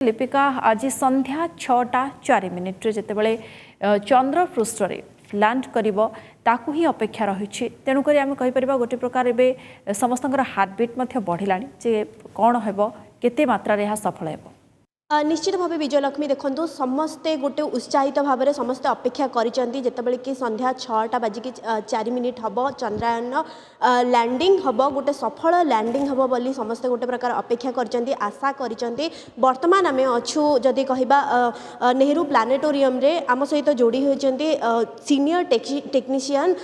लिपिका आज संध्या 6:04 जितेबाला चंद्र पृष्ठ लैंड करिवो ताकू ही अपेक्षा रही तेणुक आम कहीपर गोटे प्रकार ए समस्त हार्टबिट बढ़िला जे कौन हम केते मात्रा यह सफल हो निश्चित भाव विजयलक्ष्मी देखो समस्ते गोटे उत्साहित भाव में समस्ते अपेक्षा करते कि संध्या 6:04 हम चंद्रयान लैंडिंग हम गोटे सफल लैंडिंग हम बोली समस्ते गोटे प्रकार अपेक्षा कर आशा कर बर्तमान आम अच्छू जदि कह नेहरू प्लानेटोरियम रे आम सहित जोड़ी होती सीनियर टेक्नीशियन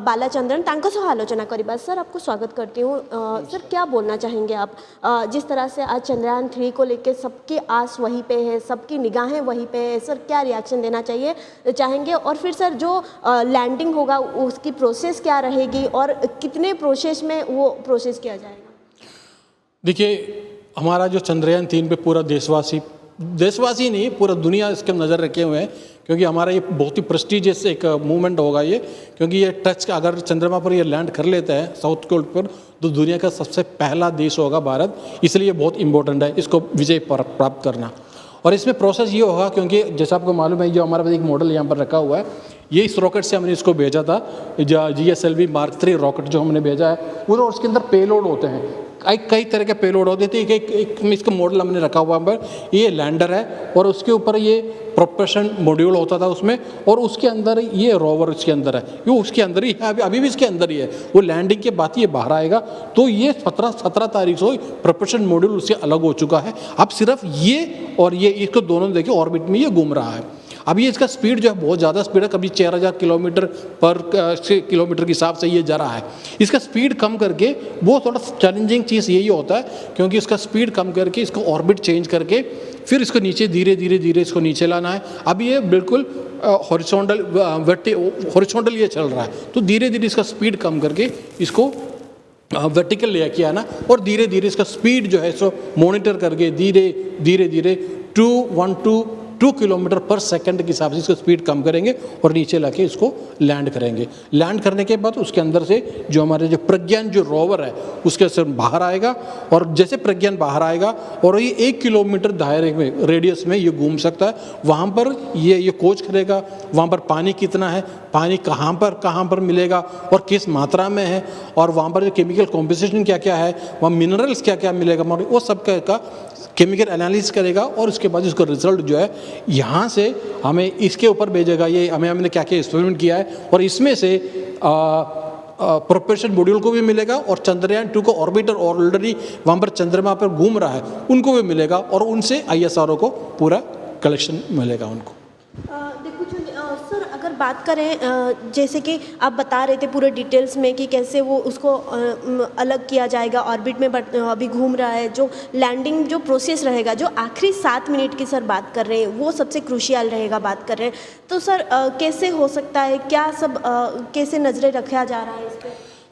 बालाचंद्रन सह आलोचना करवा। सर आपको स्वागत करती हूँ। सर क्या बोलना चाहेंगे आप जिस तरह से आज चंद्रयान 3 को लेकर सबकी आस वहीं पे है, सबकी निगाहें वहीं पे है, सर क्या रिएक्शन देना चाहेंगे और फिर सर जो लैंडिंग होगा उसकी प्रोसेस क्या रहेगी और कितने प्रोसेस में वो प्रोसेस किया जाएगा? देखिए हमारा जो चंद्रयान 3 पे पूरा देशवासी नहीं पूरा दुनिया इसके नज़र रखे हुए हैं, क्योंकि हमारा ये बहुत ही प्रेस्टिजियस एक मूवमेंट होगा ये, क्योंकि ये टच अगर चंद्रमा पर ये लैंड कर लेता है साउथ पोल पर तो दुनिया का सबसे पहला देश होगा भारत, इसलिए बहुत इंपॉर्टेंट है इसको विजय प्राप्त करना। और इसमें प्रोसेस ये होगा क्योंकि जैसा आपको मालूम है जो हमारे पास एक मॉडल यहाँ पर रखा हुआ है, ये इस रॉकेट से हमने इसको भेजा था GSLV Mark 3 रॉकेट जो हमने भेजा है वो, उसके अंदर पेलोड होते हैं, कई तरह के पेलोड होते थे। एक इसका मॉडल हमने रखा हुआ पर ये लैंडर है और उसके ऊपर ये प्रोपल्शन मॉड्यूल होता था उसमें, और उसके अंदर ये रोवर उसके अंदर है, ये उसके अंदर ही है, अभी भी इसके अंदर ही है। वो लैंडिंग के बाद ये बाहर आएगा तो ये 17 तारीख से प्रोपल्शन मॉड्यूल उससे अलग हो चुका है। अब सिर्फ ये और ये इसको दोनों देखिए ऑर्बिट में ये घूम रहा है। अभी इसका स्पीड जो है बहुत ज़्यादा स्पीड है, कभी 4000 किलोमीटर के हिसाब से ये जा रहा है। इसका स्पीड कम करके वो थोड़ा चैलेंजिंग चीज़ यही होता है, क्योंकि इसका स्पीड कम करके इसको ऑर्बिट चेंज करके फिर इसको नीचे धीरे धीरे इसको नीचे लाना है। अब ये बिल्कुल हॉरिजॉन्टल ये चल रहा है, तो धीरे धीरे इसका स्पीड कम करके इसको वर्टिकल लेके आना और धीरे धीरे इसका स्पीड जो है सो मॉनिटर करके धीरे 2 किलोमीटर पर सेकंड के हिसाब से इसको स्पीड कम करेंगे और नीचे लाके इसको लैंड करेंगे। लैंड करने के बाद उसके अंदर से जो हमारे जो प्रज्ञान जो रोवर है उसके से बाहर आएगा, और जैसे प्रज्ञान बाहर आएगा और ये 1 किलोमीटर दायरे में रेडियस में ये घूम सकता है, वहाँ पर ये खोज करेगा वहाँ पर पानी कितना है, पानी कहाँ पर मिलेगा और किस मात्रा में है, और वहाँ पर जो केमिकल कॉम्पोजिशन क्या है, वहाँ मिनरल्स क्या मिलेगा, वो सब का केमिकल एनालिसिस करेगा और उसके बाद इसका रिजल्ट जो है यहाँ से हमें इसके ऊपर भेजेगा। ये हमने क्या एक्सपेरिमेंट किया है और इसमें से प्रोपल्शन मॉड्यूल को भी मिलेगा और चंद्रयान 2 को ऑर्बिटर ऑलरेडी वहाँ पर चंद्रमा पर घूम रहा है उनको भी मिलेगा, और उनसे ISRO को पूरा कलेक्शन मिलेगा उनको। देखो सर अगर बात करें जैसे कि आप बता रहे थे पूरे डिटेल्स में कि कैसे वो उसको अलग किया जाएगा, ऑर्बिट में अभी घूम रहा है, जो लैंडिंग जो प्रोसेस रहेगा जो आखिरी 7 मिनट की सर बात कर रहे हैं वो सबसे क्रूशियल रहेगा बात कर रहे हैं, तो सर कैसे हो सकता है, क्या सब कैसे नज़रें रखा जा रहा है इस पर?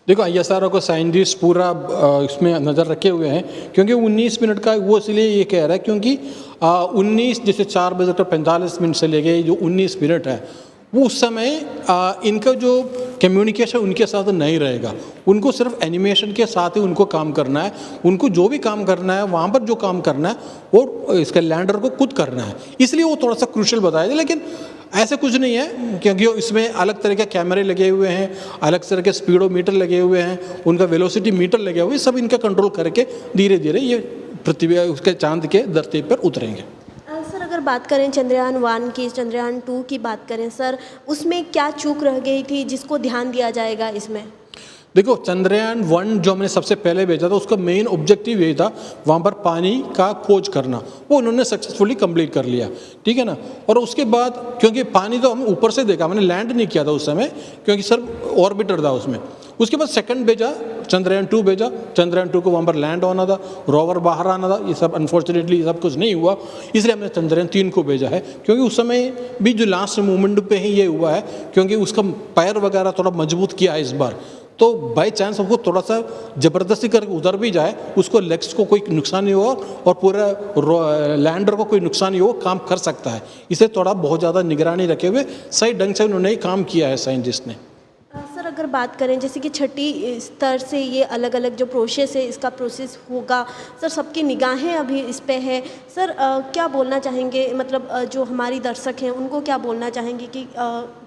देखो ISRO को साइंटिस्ट पूरा इसमें नज़र रखे हुए हैं, क्योंकि 19 मिनट का वो इसलिए ये कह रहा है क्योंकि 19 जैसे 4:45 से लेके जो 19 मिनट है वो उस समय इनका जो कम्युनिकेशन उनके साथ नहीं रहेगा, उनको सिर्फ एनिमेशन के साथ ही उनको काम करना है, उनको जो भी काम करना है वहाँ पर जो काम करना है वो इसके लैंडर को खुद करना है, इसलिए वो थोड़ा सा क्रूशियल बताया। लेकिन ऐसे कुछ नहीं है, क्योंकि इसमें अलग तरह के कैमरे लगे हुए हैं, अलग तरह के स्पीडोमीटर लगे हुए हैं, उनका वेलोसिटी मीटर लगे हुए, सब इनका कंट्रोल करके धीरे धीरे ये पृथ्वी उसके चांद के धरती पर उतरेंगे। सर अगर बात करें चंद्रयान 1 की, चंद्रयान 2 की बात करें सर, उसमें क्या चूक रह गई थी जिसको ध्यान दिया जाएगा इसमें? देखो चंद्रयान 1 जो हमने सबसे पहले भेजा था उसका मेन ऑब्जेक्टिव यही था वहाँ पर पानी का खोज करना, वो उन्होंने सक्सेसफुली कंप्लीट कर लिया, ठीक है ना। और उसके बाद क्योंकि पानी तो हम ऊपर से देखा, हमने लैंड नहीं किया था उस समय क्योंकि सर ऑर्बिटर था उसमें। उसके बाद सेकंड भेजा चंद्रयान 2 भेजा, चंद्रयान 2 को वहाँ पर लैंड होना था, रोवर बाहर आना था, ये सब अनफॉर्चुनेटली सब कुछ नहीं हुआ, इसलिए हमने चंद्रयान 3 को भेजा है, क्योंकि उस समय भी जो लास्ट मूवमेंट पे ही ये हुआ है, क्योंकि उसका पैर वगैरह थोड़ा मजबूत किया है इस बार, तो बाई चांस हमको थोड़ा सा ज़बरदस्ती करके उधर भी जाए उसको लेग्स को कोई नुकसान नहीं होगा और पूरा लैंडर को कोई नुकसान नहीं हो, काम कर सकता है। इसे थोड़ा बहुत ज़्यादा निगरानी रखे हुए सही ढंग से उन्होंने काम किया है साइंटिस्ट ने। सर अगर बात करें जैसे कि छठी स्तर से ये अलग अलग जो प्रोसेस है इसका प्रोसेस होगा सर, सबकी निगाहें अभी इस पे है सर, क्या बोलना चाहेंगे मतलब जो हमारी दर्शक हैं उनको क्या बोलना चाहेंगे कि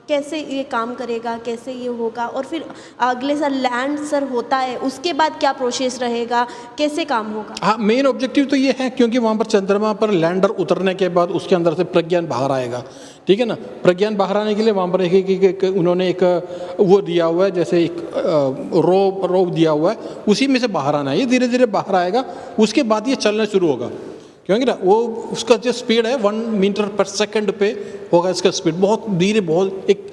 कैसे ये काम करेगा, कैसे ये होगा, और फिर अगले सर लैंड सर होता है उसके बाद क्या प्रोसेस रहेगा, कैसे काम होगा? हाँ, मेन ऑब्जेक्टिव तो ये है क्योंकि वहाँ पर चंद्रमा पर लैंडर उतरने के बाद उसके अंदर से प्रज्ञान बाहर आएगा, ठीक है ना। प्रज्ञान बाहर आने के लिए वहाँ पर उन्होंने एक वो दिया हुआ है, जैसे एक रोब दिया हुआ है, उसी में से बाहर आना है। ये धीरे धीरे बाहर आएगा, उसके बाद ये चलना शुरू होगा, क्योंकि ना वो उसका जो स्पीड है 1 मीटर पर सेकंड पे होगा इसका स्पीड, बहुत धीरे, बहुत एक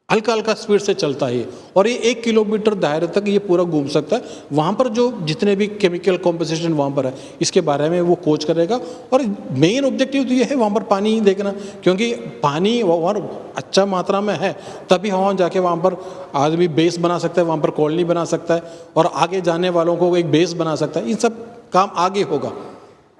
हल्का हल्का स्पीड से चलता है और ये 1 किलोमीटर दायरे तक ये पूरा घूम सकता है। वहाँ पर जो जितने भी केमिकल कॉम्पोजिशन वहाँ पर है इसके बारे में वो खोज करेगा। और मेन ऑब्जेक्टिव तो ये है वहाँ पर पानी देखना, क्योंकि पानी और अच्छा मात्रा में है तभी वहाँ जाके वहाँ पर आदमी बेस बना सकता है, वहाँ पर कॉलोनी बना सकता है और आगे जाने वालों को एक बेस बना सकता है। इन सब काम आगे होगा।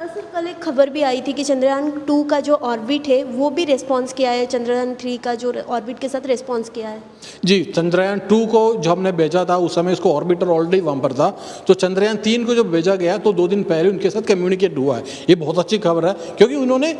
सर कल एक खबर भी आई थी कि चंद्रयान 2 का जो ऑर्बिट है वो भी रिस्पॉन्स किया है, चंद्रयान 3 का जो ऑर्बिट के साथ रिस्पॉन्स किया है। जी, चंद्रयान 2 को जो हमने भेजा था उस समय इसको ऑर्बिटर ऑलरेडी वहाँ पर था, तो चंद्रयान 3 को जो भेजा गया तो 2 दिन पहले उनके साथ कम्युनिकेट हुआ है। ये बहुत अच्छी खबर है क्योंकि उन्होंने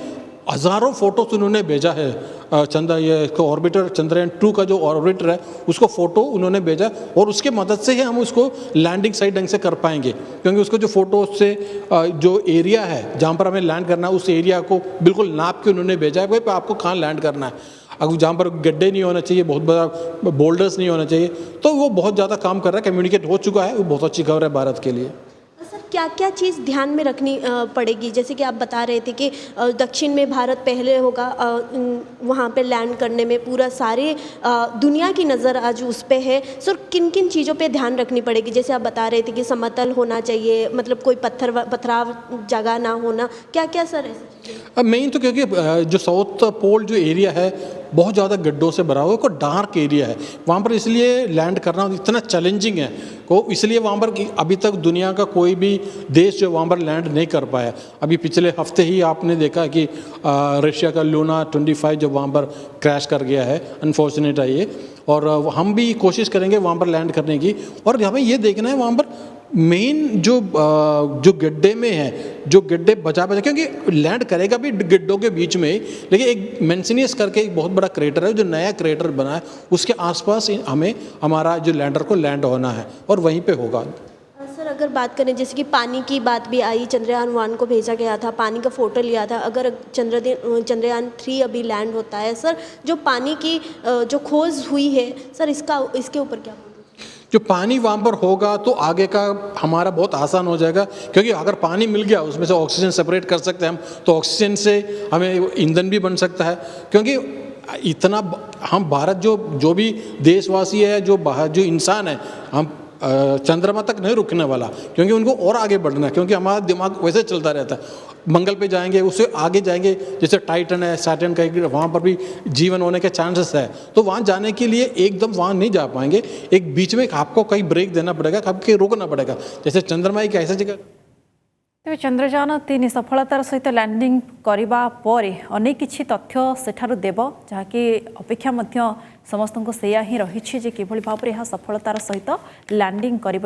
हज़ारों फोटोज उन्होंने भेजा है। ये ऑर्बिटर चंद्रयान 2 का जो ऑर्बिटर है उसको फ़ोटो उन्होंने भेजा और उसके मदद से ही हम उसको लैंडिंग सही ढंग से कर पाएंगे, क्योंकि उसको जो फोटो से जो एरिया है जहाँ पर हमें लैंड करना है उस एरिया को बिल्कुल नाप के उन्होंने भेजा है, भाई आपको कहाँ लैंड करना है। अगर जहाँ पर गड्ढे नहीं होना चाहिए, बहुत बड़ा बोल्डर्स नहीं होना चाहिए, तो वो बहुत ज़्यादा काम कर रहा है, कम्युनिकेट हो चुका है। वो बहुत अच्छी खबर है भारत के लिए। सर क्या क्या चीज़ ध्यान में रखनी पड़ेगी? जैसे कि आप बता रहे थे कि दक्षिण में भारत पहले होगा वहाँ पे लैंड करने में, पूरा सारे दुनिया की नज़र आज उस पे है। सर किन किन चीज़ों पे ध्यान रखनी पड़ेगी? जैसे आप बता रहे थे कि समतल होना चाहिए, मतलब कोई पथराव जगह ना होना, क्या क्या सर है? मेन तो क्योंकि जो साउथ पोल जो एरिया है बहुत ज़्यादा गड्ढों से भरा हुआ है, कोई डार्क एरिया है वहाँ पर, इसलिए लैंड करना इतना चैलेंजिंग है को, इसलिए वहाँ पर अभी तक दुनिया का कोई भी देश जो वहाँ पर लैंड नहीं कर पाया। अभी पिछले हफ्ते ही आपने देखा कि रशिया का लूना 25 जब वहाँ पर क्रैश कर गया है, अनफॉर्चुनेट है ये। और हम भी कोशिश करेंगे वहाँ पर लैंड करने की, और हमें ये देखना है वहाँ पर मेन जो गड्ढे में है, जो गड्ढे बचा क्योंकि लैंड करेगा भी गड्ढों के बीच में, लेकिन एक मेंसिनियस करके एक बहुत बड़ा क्रेटर है, जो नया क्रेटर बना है उसके आसपास हमें हमारा जो लैंडर को लैंड होना है और वहीं पे होगा। सर अगर बात करें जैसे कि पानी की बात भी आई, चंद्रयान 1 को भेजा गया था, पानी का फ़ोटो लिया था, अगर चंद्रयान 3 अभी लैंड होता है सर, जो पानी की जो खोज हुई है सर, इसके ऊपर क्या? जो पानी वहाँ पर होगा तो आगे का हमारा बहुत आसान हो जाएगा, क्योंकि अगर पानी मिल गया उसमें से ऑक्सीजन सेपरेट कर सकते हैं हम, तो ऑक्सीजन से हमें ईंधन भी बन सकता है। क्योंकि इतना हम भारत जो भी देशवासी है, जो इंसान है, हम चंद्रमा तक नहीं रुकने वाला, क्योंकि उनको और आगे बढ़ना है, क्योंकि हमारा दिमाग वैसे चलता रहता है। मंगल पे जाएंगे, उससे आगे जाएंगे, जैसे टाइटन है, सैटर्न का, वहाँ पर भी जीवन होने के चांसेस है, तो वहाँ जाने के लिए एकदम वहाँ नहीं जा पाएंगे। एक बीच में आपको कहीं ब्रेक देना पड़ेगा, कहीं रोकना पड़ेगा। जैसे चंद्रमा एक ऐसा जगह। तेज चंद्रयान 3 सफलतार सहित लैंडिंग करने पर अनेक किछि तथ्य सेठारु देव, जहाँकि अपेक्षा मध्य समस्त से ही रही कि भाव सफलतार सहित लैंडिंग कर।